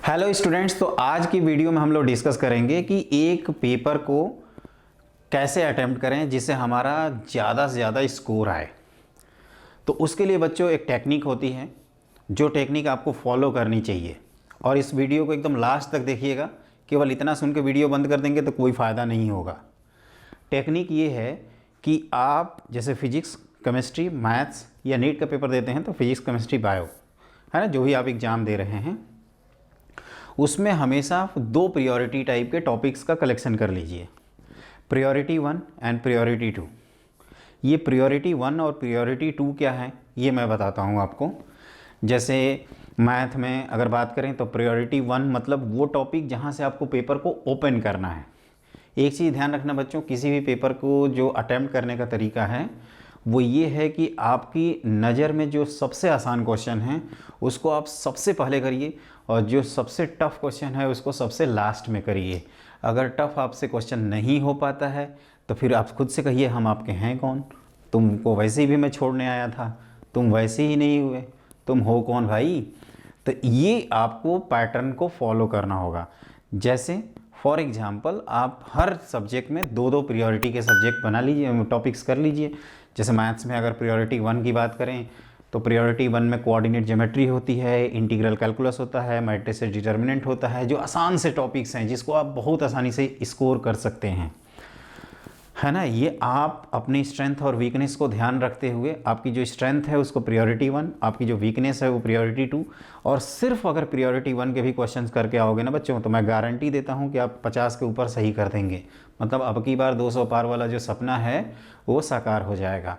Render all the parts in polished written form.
Hello students, तो आज की वीडियो में हम लोग डिस्कस करेंगे कि एक पेपर को कैसे अटेम्प्ट करें जिससे हमारा ज़्यादा से ज़्यादा स्कोर आए। तो उसके लिए बच्चों एक टेक्निक होती है, जो टेक्निक आपको फॉलो करनी चाहिए। और इस वीडियो को एकदम लास्ट तक देखिएगा। केवल इतना सुन के वीडियो बंद कर देंगे तो कोई फ़ायदा नहीं होगा। टेक्निक ये है कि आप जैसे फिजिक्स, केमिस्ट्री, मैथ्स या नीट का पेपर देते हैं तो फिजिक्स, केमिस्ट्री, बायो है ना, जो भी आप एग्ज़ाम दे रहे हैं, उसमें हमेशा दो प्रियोरिटी टाइप के टॉपिक्स का कलेक्शन कर लीजिए, प्रियोरिटी 1 एंड प्रियोरिटी 2। ये प्रियोरिटी 1 और प्रियोरिटी 2 क्या है ये मैं बताता हूँ आपको। जैसे मैथ में अगर बात करें तो प्रियोरिटी 1 मतलब वो टॉपिक जहाँ से आपको पेपर को ओपन करना है। एक चीज़ ध्यान रखना बच्चों, किसी भी पेपर को जो अटैम्प्ट करने का तरीका है वो ये है कि आपकी नज़र में जो सबसे आसान क्वेश्चन है उसको आप सबसे पहले करिए और जो सबसे टफ़ क्वेश्चन है उसको सबसे लास्ट में करिए। अगर टफ़ आपसे क्वेश्चन नहीं हो पाता है तो फिर आप खुद से कहिए हम आपके हैं कौन, तुमको वैसे ही भी मैं छोड़ने आया था, तुम वैसे ही नहीं हुए, तुम हो कौन भाई। तो ये आपको पैटर्न को फॉलो करना होगा। जैसे फॉर एग्जांपल आप हर सब्जेक्ट में दो दो प्रियोरिटी के सब्जेक्ट बना लीजिए, टॉपिक्स कर लीजिए। जैसे मैथ्स में अगर प्रियोरिटी 1 की बात करें तो प्रियोरिटी 1 में कोऑर्डिनेट ज्योमेट्री होती है, इंटीग्रल कैलकुलस होता है, मैट्रिसेस डिटर्मिनेंट होता है, जो आसान से टॉपिक्स हैं जिसको आप बहुत आसानी से स्कोर कर सकते हैं, है ना। ये आप अपनी स्ट्रेंथ और वीकनेस को ध्यान रखते हुए, आपकी जो स्ट्रेंथ है उसको प्रियोरिटी 1, आपकी जो वीकनेस है वो प्रियोरिटी 2, और सिर्फ अगर प्रियोरिटी 1 के भी क्वेश्चंस करके आओगे ना बच्चों तो मैं गारंटी देता हूँ कि आप 50 के ऊपर सही कर देंगे। मतलब अब की बार 200 पार वाला जो सपना है वो साकार हो जाएगा।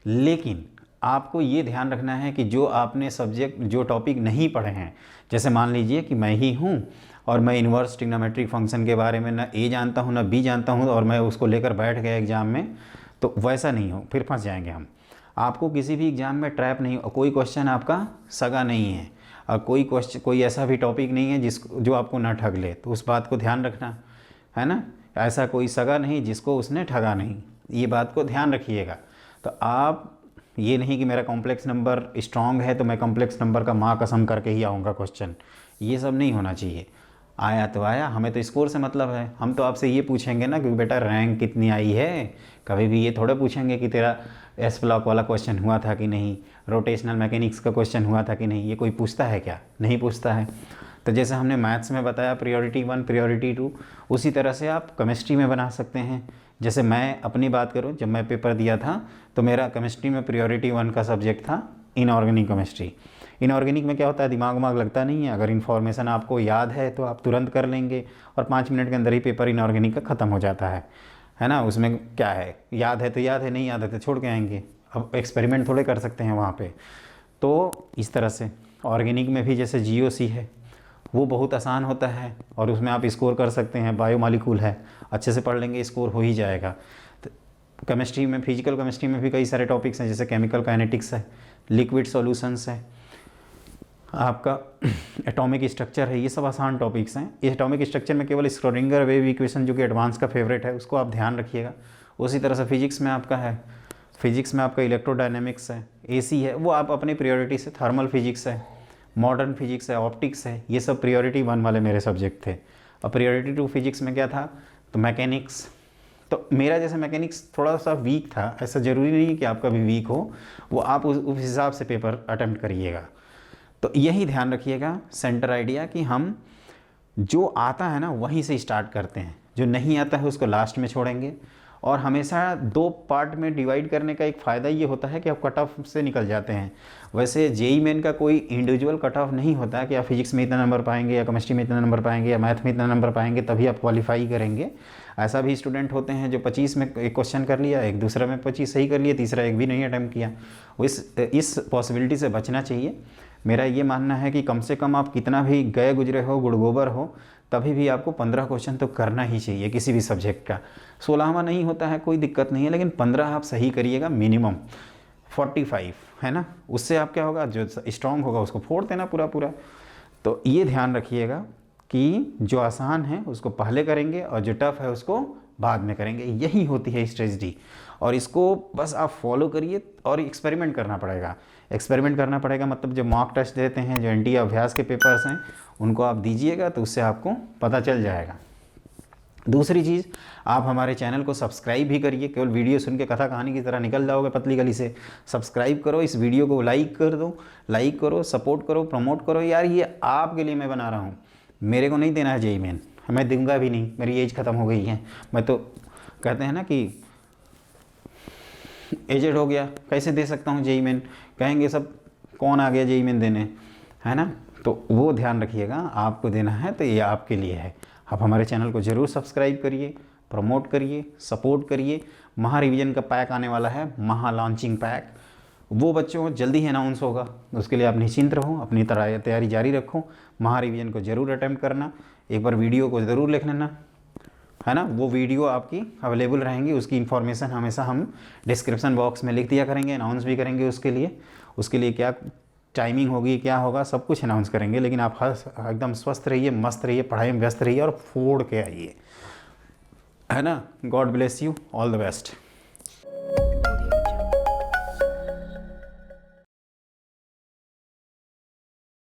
लेकिन आपको ये ध्यान रखना है कि जो आपने सब्जेक्ट, जो टॉपिक नहीं पढ़े हैं, जैसे मान लीजिए कि मैं ही हूँ और मैं इन्वर्स ट्रिग्नोमेट्रिक फंक्शन के बारे में ना ए जानता हूँ ना बी जानता हूँ और मैं उसको लेकर बैठ गया एग्ज़ाम में, तो वैसा नहीं हो, फिर फंस जाएंगे हम। आपको किसी भी एग्ज़ाम में ट्रैप नहीं, कोई क्वेश्चन आपका सगा नहीं है और कोई ऐसा भी टॉपिक नहीं है जो आपको ना ठग ले, तो उस बात को ध्यान रखना है ना। ऐसा कोई सगा नहीं जिसको उसने ठगा नहीं, ये बात को ध्यान रखिएगा। तो आप ये नहीं कि मेरा कॉम्प्लेक्स नंबर स्ट्रांग है तो मैं कॉम्प्लेक्स नंबर का माँ कसम करके ही आऊँगा क्वेश्चन, ये सब नहीं होना चाहिए। आया तो आया, हमें तो स्कोर से मतलब है। हम तो आपसे ये पूछेंगे ना कि बेटा रैंक कितनी आई है, कभी भी ये थोड़ा पूछेंगे कि तेरा एस ब्लॉक वाला क्वेश्चन हुआ था कि नहीं, रोटेशनल मैकेनिक्स का क्वेश्चन हुआ था कि नहीं, ये कोई पूछता है क्या? नहीं पूछता है। तो जैसे हमने मैथ्स में बताया प्रियोरिटी 1 प्रियोरिटी 2, उसी तरह से आप केमिस्ट्री में बना सकते हैं। जैसे मैं अपनी बात करूं, जब मैं पेपर दिया था तो मेरा केमिस्ट्री में प्रियोरिटी 1 का सब्जेक्ट था इनऑर्गेनिक केमिस्ट्री। इनऑर्गेनिक में क्या होता है, दिमाग वाग लगता नहीं है। अगर इन्फॉर्मेशन आपको याद है तो आप तुरंत कर लेंगे और 5 मिनट के अंदर ही पेपर इनऑर्गेनिक का ख़त्म हो जाता है ना। उसमें क्या है, याद है तो याद है, नहीं याद है तो छोड़ के आएंगे। अब एक्सपेरिमेंट थोड़े कर सकते हैं वहाँ पे। तो इस तरह से ऑर्गेनिक में भी जैसे जीओसी है वो बहुत आसान होता है और उसमें आप स्कोर कर सकते हैं। बायोमॉलिक्यूल है, अच्छे से पढ़ लेंगे स्कोर हो ही जाएगा। तो केमिस्ट्री में, फिजिकल केमिस्ट्री में भी कई सारे टॉपिक्स हैं, जैसे केमिकल काइनेटिक्स है, लिक्विड सॉल्यूशंस है, आपका एटॉमिक स्ट्रक्चर है, ये सब आसान टॉपिक्स हैं। इस एटॉमिक स्ट्रक्चर में केवल स्क्रोडिंगर वेव इक्वेशन जो कि एडवांस का फेवरेट है उसको आप ध्यान रखिएगा। उसी तरह से फिजिक्स में आपका है, फिजिक्स में आपका इलेक्ट्रोडायनेमिक्स है, एसी है, वो आप अपनी प्रियोरिटी से, थर्मल फिजिक्स है, मॉडर्न फिजिक्स है, ऑप्टिक्स है, ये सब प्रियोरिटी 1 वाले मेरे सब्जेक्ट थे। और प्रियोरिटी 2 फिजिक्स में क्या था, तो मैकेनिक्स। तो मेरा जैसे मैकेनिक्स थोड़ा सा वीक था, ऐसा ज़रूरी नहीं कि आपका भी वीक हो, वो आप उस हिसाब से पेपर अटेम्प्ट करिएगा। तो यही ध्यान रखिएगा सेंटर आइडिया कि हम जो आता है ना वहीं से स्टार्ट करते हैं, जो नहीं आता है उसको लास्ट में छोड़ेंगे। और हमेशा 2 पार्ट में डिवाइड करने का एक फ़ायदा ये होता है कि आप कट ऑफ से निकल जाते हैं। वैसे जेई मेन का कोई इंडिविजुअल कट ऑफ नहीं होता कि आप फिजिक्स में इतना नंबर पाएंगे या केमिस्ट्री में इतना नंबर पाएंगे या मैथ में इतना नंबर पाएंगे तभी आप क्वालिफाई करेंगे। ऐसा भी स्टूडेंट होते हैं जो 25 में एक क्वेश्चन कर लिया, एक दूसरा में 25 सही कर लिया, तीसरा एक भी नहीं अटैम्प्ट किया। इस पॉसिबिलिटी से बचना चाहिए। मेरा ये मानना है कि कम से कम आप कितना भी गए गुजरे हो, गुड़गोबर हो, तभी भी आपको 15 क्वेश्चन तो करना ही चाहिए किसी भी सब्जेक्ट का। 16वां नहीं होता है कोई दिक्कत नहीं है, लेकिन 15 आप सही करिएगा मिनिमम। 45 है ना, उससे आप क्या होगा, जो स्ट्रांग होगा उसको फोड़ देना पूरा पूरा। तो ये ध्यान रखिएगा कि जो आसान है उसको पहले करेंगे और जो टफ है उसको बाद में करेंगे। यही होती है स्ट्रेटजी और इसको बस आप फॉलो करिए और एक्सपेरिमेंट करना पड़ेगा। एक्सपेरिमेंट करना पड़ेगा, मतलब जो मॉक टेस्ट देते हैं, जो एनटीए अभ्यास के पेपर्स हैं, उनको आप दीजिएगा तो उससे आपको पता चल जाएगा। दूसरी चीज़, आप हमारे चैनल को सब्सक्राइब भी करिए। केवल वीडियो सुन के कथा कहानी की तरह निकल जाओगे पतली गली से। सब्सक्राइब करो, इस वीडियो को लाइक कर दो, लाइक करो, सपोर्ट करो, प्रमोट करो। यार ये आपके लिए मैं बना रहा हूँ, मेरे को नहीं देना है जेईई मेन, मैं दूंगा भी नहीं, मेरी एज ख़त्म हो गई है। मैं तो कहते हैं ना कि एजेड हो गया, कैसे दे सकता हूँ जेईई मेन, कहेंगे सब कौन आ गया जेईई मेन देने, है ना। तो वो ध्यान रखिएगा, आपको देना है तो ये आपके लिए है। आप हमारे चैनल को ज़रूर सब्सक्राइब करिए, प्रमोट करिए, सपोर्ट करिए। महा रिवीजन का पैक आने वाला है, महा लॉन्चिंग पैक, वो बच्चों को जल्दी ही अनाउंस होगा। उसके लिए आप निश्चिंत रहो, अपनी तैयारी जारी रखो। महा रिवीजन को ज़रूर अटैम्प्ट करना, एक बार वीडियो को ज़रूर लिख लेना, है ना। वो वीडियो आपकी अवेलेबल रहेंगी, उसकी इन्फॉर्मेशन हमेशा हम डिस्क्रिप्शन बॉक्स में लिख दिया करेंगे, अनाउंस भी करेंगे। उसके लिए क्या टाइमिंग होगी, क्या होगा, सब कुछ अनाउंस करेंगे। लेकिन आप एकदम स्वस्थ रहिए, मस्त रहिए, पढ़ाई में व्यस्त रहिए और फोड़ के आइए, है ना। God bless you, all the best.